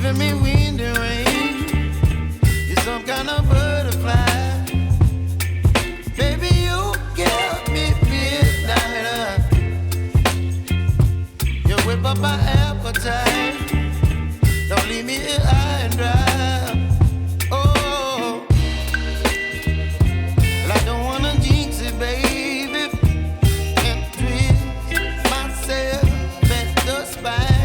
giving me wind and rain. You're some kind of butterfly. Baby, you give me midnight. You whip up my appetite. Don't leave me here high and dry. Oh, well, I don't wanna jinx it, baby, and twist myself at the spine.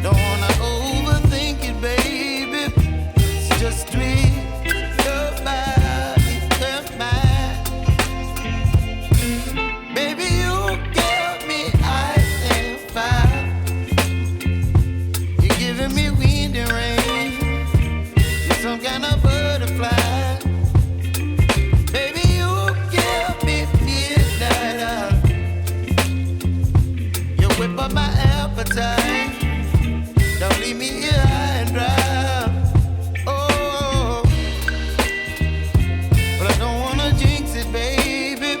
Don't wanna overthink it, baby. It's just twist your body and mine. Baby, you give me ice and fire. You're giving me wind and rain. You're some kind of butterfly. Baby, you give me midnight. You whip up my appetite. Don't leave me here high and dry. Oh, but I don't wanna jinx it, baby.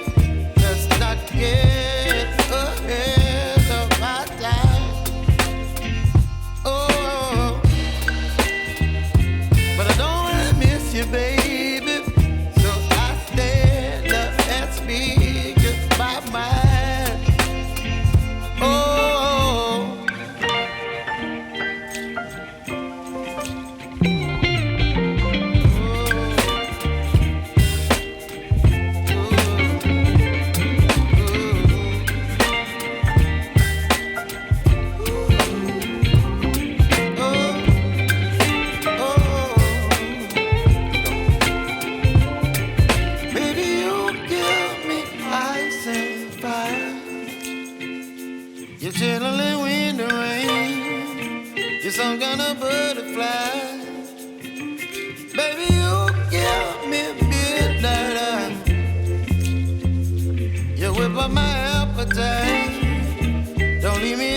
Let's not get ahead of my time. Oh, but I don't wanna miss you, baby. So I stand up and speak my mind. Oh. Baby, you give me ice and fire. You're chilling wind and rain. You're some kind of butterfly. Baby, you give me midnight. You whip up my appetite. Don't leave me